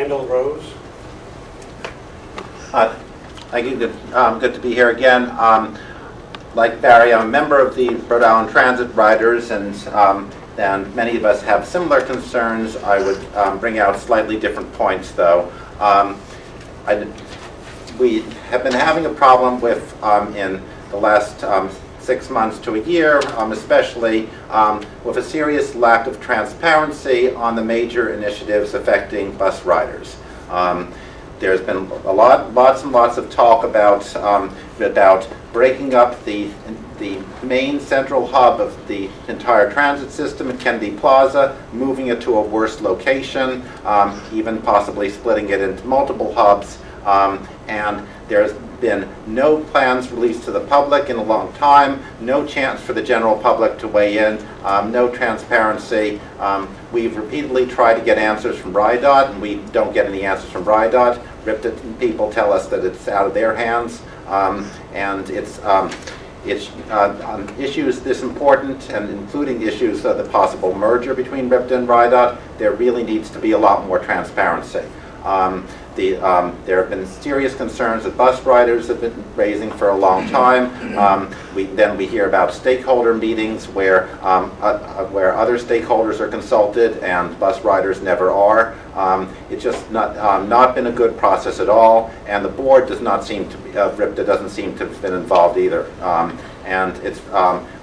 Randall Rose. Thank you. Good to be here again. Like Barry, I'm a member of the Rhode Island Transit Riders, and many of us have similar concerns. I would bring out slightly different points, though. We have been having a problem with, in the last 6 months to a year, especially with a serious lack of transparency on the major initiatives affecting bus riders. There's been lots and lots of talk about breaking up the main central hub of the entire transit system at Kennedy Plaza, moving it to a worse location, even possibly splitting it into multiple hubs. And there's been no plans released to the public in a long time, no chance for the general public to weigh in, no transparency. We've repeatedly tried to get answers from RIDOT, and we don't get any answers from RIDOT. RIPTA people tell us that it's out of their hands, and it's on issues this important, and including issues of the possible merger between RIPTA and RIDOT, there really needs to be a lot more transparency. There have been serious concerns that bus riders have been raising for a long time. Then we hear about stakeholder meetings where other stakeholders are consulted and bus riders never are. It's just not been a good process at all, and the board does not seem to be, RIPTA doesn't seem to have been involved either. And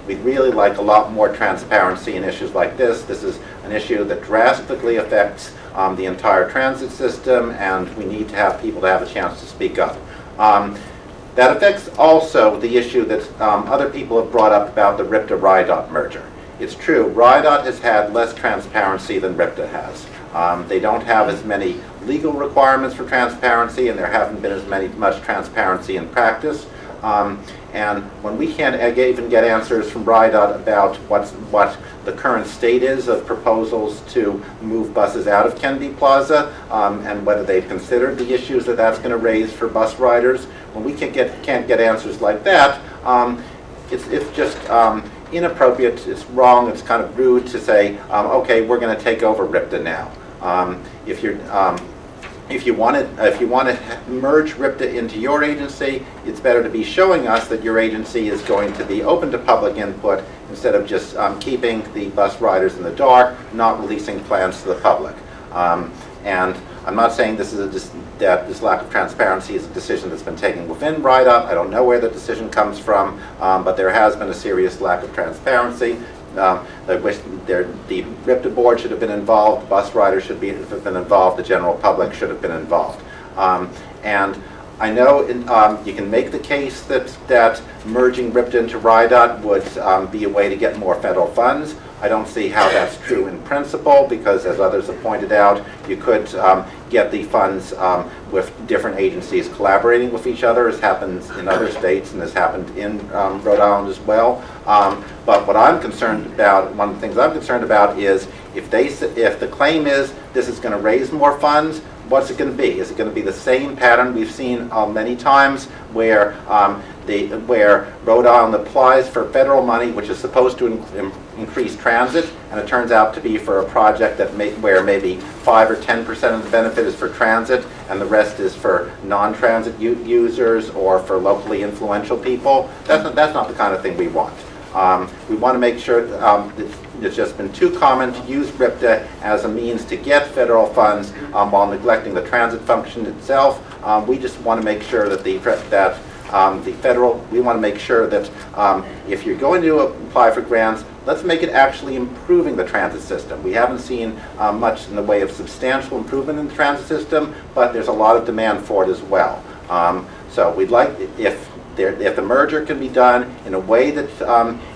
we'd really like a lot more transparency in issues like this. This is an issue that drastically affects the entire transit system, and we need to have people to have a chance to speak up. That affects also the issue that other people have brought up about the RIPTA-RIDOT merger. It's true, RIDOT has had less transparency than RIPTA has. They don't have as many legal requirements for transparency, and there haven't been much transparency in practice. And when we can't even get answers from RIDOT about what the current state is of proposals to move buses out of Kennedy Plaza, and whether they've considered the issues that that's going to raise for bus riders, when we can't get answers like that, it's just inappropriate, it's wrong, it's kind of rude to say, okay, we're going to take over RIPTA now. If you want to merge RIPTA into your agency, it's better to be showing us that your agency is going to be open to public input instead of just keeping the bus riders in the dark, not releasing plans to the public. And I'm not saying that this lack of transparency is a decision that's been taken within RIDOT. I don't know where the decision comes from, but there has been a serious lack of transparency. I wish the RIPTA board should have been involved, bus riders should have been involved, the general public should have been involved. And I know you can make the case that merging RIPTA into RIDOT would be a way to get more federal funds. I don't see how that's true in principle, because as others have pointed out, you could get the funds with different agencies collaborating with each other, as happens in other states and has happened in Rhode Island as well. But what I'm concerned about, one of the things I'm concerned about is if the claim is this is going to raise more funds, what's it going to be? Is it going to be the same pattern we've seen many times where Rhode Island applies for federal money, which is supposed to increase transit, and it turns out to be for a project where maybe 5 or 10% of the benefit is for transit, and the rest is for non-transit users or for locally influential people? That's not the kind of thing we want. We want to make sure it's just been too common to use RIPTA as a means to get federal funds while neglecting the transit function itself. We just want to make sure that we want to make sure that if you're going to apply for grants, let's make it actually improving the transit system. We haven't seen much in the way of substantial improvement in the transit system, but there's a lot of demand for it as well. So we'd like, if the merger can be done in a way that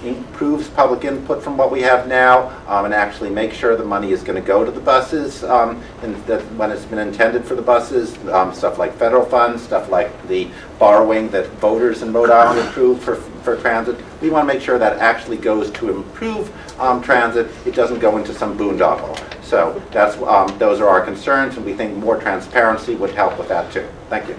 improves public input from what we have now, and actually make sure the money is going to go to the buses and that when it's been intended for the buses, stuff like federal funds, stuff like the borrowing that voters in Rhode Island approved for transit, we want to make sure that actually goes to improve transit. It doesn't go into some boondoggle. So those are our concerns, and we think more transparency would help with that too. Thank you.